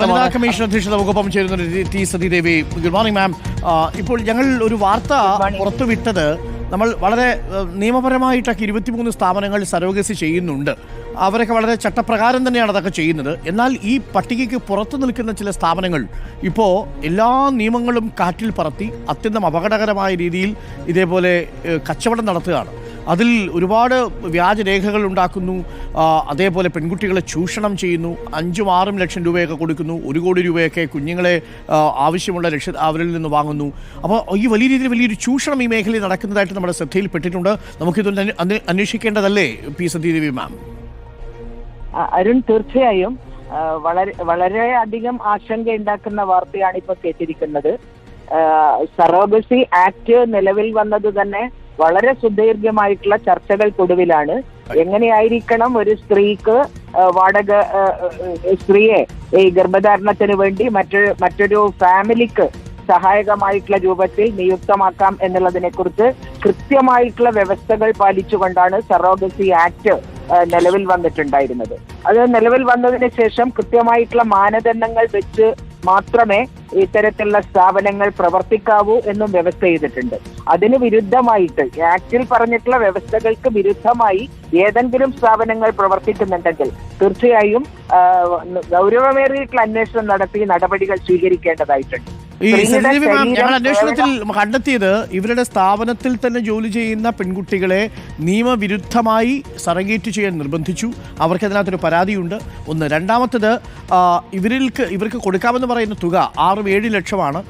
വനിതാ കമ്മീഷൻ അധ്യക്ഷ നമുക്കൊപ്പം ചേരുന്ന T Sathidevi. Good morning ma'am. ഇപ്പോൾ ഞങ്ങൾ ഒരു വാർത്ത പുറത്തുവിട്ടത്, നമ്മൾ വളരെ നിയമപരമായിട്ടൊക്കെ 23 സ്ഥാപനങ്ങൾ സരോഗസി ചെയ്യുന്നുണ്ട്. അവരൊക്കെ വളരെ ചട്ടപ്രകാരം തന്നെയാണ് അതൊക്കെ ചെയ്യുന്നത്. എന്നാൽ ഈ പട്ടികയ്ക്ക് പുറത്തു നിൽക്കുന്ന ചില സ്ഥാപനങ്ങൾ ഇപ്പോൾ എല്ലാ നിയമങ്ങളും കാറ്റിൽ പറത്തി അത്യന്തം അപകടകരമായ രീതിയിൽ ഇതേപോലെ കച്ചവടം നടത്തുകയാണ്. അതിൽ ഒരുപാട് വ്യാജരേഖകൾ ഉണ്ടാക്കുന്നു, അതേപോലെ പെൺകുട്ടികളെ ചൂഷണം ചെയ്യുന്നു, 5-6 ലക്ഷം രൂപയൊക്കെ കൊടുക്കുന്നു, 1 കോടി രൂപയൊക്കെ കുഞ്ഞുങ്ങളെ ആവശ്യമുള്ള അവരിൽ നിന്ന് വാങ്ങുന്നു. അപ്പോൾ ഈ വലിയ രീതിയിൽ വലിയൊരു ചൂഷണം ഈ മേഖലയിൽ നടക്കുന്നതായിട്ട് നമ്മുടെ ശ്രദ്ധയിൽപ്പെട്ടിട്ടുണ്ട്. നമുക്കിതൊന്ന് അന്വേഷിക്കേണ്ടതല്ലേ പി സതീദേവി മാം? അരുൺ, തീർച്ചയായും വളരെയധികം ആശങ്ക ഉണ്ടാക്കുന്ന വാർത്തയാണ് ഇപ്പൊ കേട്ടിരിക്കുന്നത്. സറോഗസി ആക്ട് നിലവിൽ വന്നത് തന്നെ വളരെ സുദീർഘമായിട്ടുള്ള ചർച്ചകൾക്കൊടുവിലാണ്. എങ്ങനെയായിരിക്കണം ഒരു സ്ത്രീക്ക് സ്ത്രീയെ ഈ ഗർഭധാരണത്തിന് വേണ്ടി മറ്റൊരു ഫാമിലിക്ക് സഹായകമായിട്ടുള്ള രൂപത്തിൽ നിയുക്തമാക്കാം എന്നുള്ളതിനെ കുറിച്ച് കൃത്യമായിട്ടുള്ള വ്യവസ്ഥകൾ പാലിച്ചുകൊണ്ടാണ് സറോഗസി ആക്ട് നിലവിൽ വന്നിട്ടുണ്ടായിരുന്നത്. അത് നിലവിൽ വന്നതിന് ശേഷം കൃത്യമായിട്ടുള്ള മാനദണ്ഡങ്ങൾ വെച്ച് മാത്രമേ ഇത്തരത്തിലുള്ള സ്ഥാപനങ്ങൾ പ്രവർത്തിക്കാവൂ എന്നും വ്യവസ്ഥ ചെയ്തിട്ടുണ്ട്. അതിന് വിരുദ്ധമായിട്ട് ആക്ടിൽ പറഞ്ഞിട്ടുള്ള വ്യവസ്ഥകൾക്ക് വിരുദ്ധമായി ഏതെങ്കിലും സ്ഥാപനങ്ങൾ പ്രവർത്തിക്കുന്നുണ്ടെങ്കിൽ തീർച്ചയായും ഗൗരവമേറിയിട്ടുള്ള അന്വേഷണം നടത്തി നടപടികൾ സ്വീകരിക്കേണ്ടതായിട്ടുണ്ട്. ഞങ്ങൾ അന്വേഷണത്തിൽ കണ്ടെത്തിയത് ഇവരുടെ സ്ഥാപനത്തിൽ തന്നെ ജോലി ചെയ്യുന്ന പെൺകുട്ടികളെ നിയമവിരുദ്ധമായി സറഗേറ്റ് ചെയ്യാൻ നിർബന്ധിച്ചു. അവർക്ക് അതിനകത്തൊരു പരാതിയുണ്ട്. ഒന്ന്. രണ്ടാമത്തത്, ഇവർക്ക് കൊടുക്കാമെന്ന് പറയുന്ന തുക 6-7 ലക്ഷമാണ്.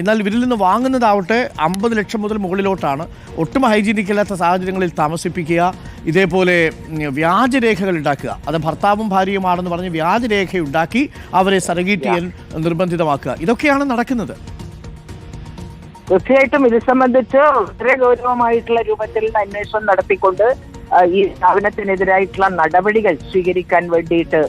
എന്നാൽ ഇവരിൽ നിന്ന് വാങ്ങുന്നതാവട്ടെ 50 ലക്ഷം മുതൽ മുകളിലോട്ടാണ്. ഒട്ടും ഹൈജീനിക് അല്ലാത്ത സാഹചര്യങ്ങളിൽ താമസിപ്പിക്കുക, ഇതേപോലെ വ്യാജരേഖകൾ ഉണ്ടാക്കുക, അത് ഭർത്താവും ഭാര്യയുമാണെന്ന് പറഞ്ഞ് വ്യാജരേഖ ഉണ്ടാക്കി അവരെ സറഗേറ്റ് ചെയ്യാൻ നിർബന്ധിതമാക്കുക, ഇതൊക്കെയാണ് നടക്കുന്നത്. തീർച്ചയായിട്ടും ഇത് സംബന്ധിച്ച് വളരെ ഗൗരവമായിട്ടുള്ള രൂപത്തിൽ അന്വേഷണം നടത്തിക്കൊണ്ട് ഈ സ്ഥാപനത്തിനെതിരായിട്ടുള്ള നടപടികൾ സ്വീകരിക്കാൻ വേണ്ടിയിട്ട്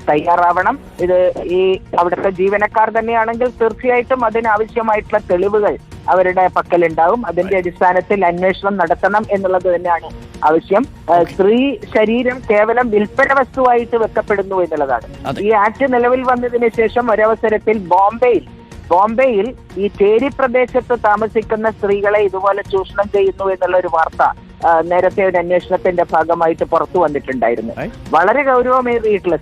തയ്യാറാവണം. ഇത് ഈ അവിടുത്തെ ജീവനക്കാർ തന്നെയാണെങ്കിൽ തീർച്ചയായിട്ടും അതിനാവശ്യമായിട്ടുള്ള തെളിവുകൾ അവരുടെ പക്കലുണ്ടാവും. അതിന്റെ അടിസ്ഥാനത്തിൽ അന്വേഷണം നടത്തണം എന്നുള്ളത് തന്നെയാണ് ആവശ്യം. സ്ത്രീ ശരീരം കേവലം വിൽപ്പന വസ്തുവായിട്ട് വെക്കപ്പെടുന്നു എന്നുള്ളതാണ്. ഈ ആക്ട് നിലവിൽ വന്നതിന് ശേഷം ഒരവസരത്തിൽ ബോംബെയിൽ ഈ ചേരി പ്രദേശത്ത് താമസിക്കുന്ന സ്ത്രീകളെ ഇതുപോലെ ചൂഷണം ചെയ്യുന്നു എന്നുള്ള ഒരു വാർത്ത നേരത്തെ ഒരു അന്വേഷണത്തിന്റെ ഭാഗമായിട്ട് പുറത്തു വന്നിട്ടുണ്ടായിരുന്നു. വളരെ ഗൗരവമേറിയിട്ടുള്ള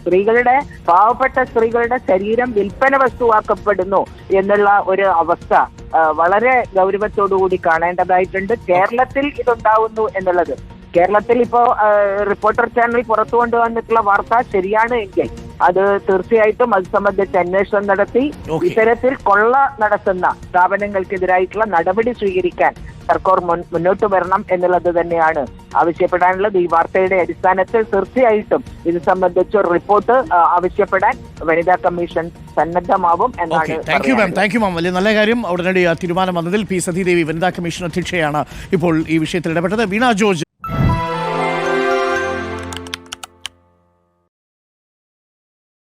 പാവപ്പെട്ട സ്ത്രീകളുടെ ശരീരം വിൽപ്പന വസ്തുവാക്കപ്പെടുന്നു എന്നുള്ള ഒരു അവസ്ഥ വളരെ ഗൗരവത്തോടുകൂടി കാണേണ്ടതായിട്ടുണ്ട്. കേരളത്തിൽ ഇതുണ്ടാവുന്നു എന്നുള്ളത്, കേരളത്തിൽ ഇപ്പോ റിപ്പോർട്ടർ ചാനൽ പുറത്തു കൊണ്ടുവന്നിട്ടുള്ള വാർത്ത ശരിയാണ് എങ്കിൽ അത് തീർച്ചയായിട്ടും അത് സംബന്ധിച്ച് അന്വേഷണം നടത്തി ഇത്തരത്തിൽ കൊള്ള നടത്തുന്ന സ്ഥാപനങ്ങൾക്കെതിരായിട്ടുള്ള നടപടി സ്വീകരിക്കാൻ സർക്കാർ മുന്നോട്ട് വരണം എന്നുള്ളത് തന്നെയാണ് ആവശ്യപ്പെടാനുള്ളത്. ഈ വാർത്തയുടെ അടിസ്ഥാനത്തിൽ തീർച്ചയായിട്ടും ഇത് സംബന്ധിച്ച് ഒരു റിപ്പോർട്ട് ആവശ്യപ്പെടാൻ വനിതാ കമ്മീഷൻ സന്നദ്ധമാവും എന്നാണ്. Thank you ma'am. വലിയ നല്ല കാര്യം. ഉടനടി തീരുമാനം വന്നതിൽ പി സതീദേവി വനിതാ കമ്മീഷൻ അധ്യക്ഷയാണ് ഇപ്പോൾ ഈ വിഷയത്തിൽ ഇടപെട്ടത്. വീണ ജോർജ്.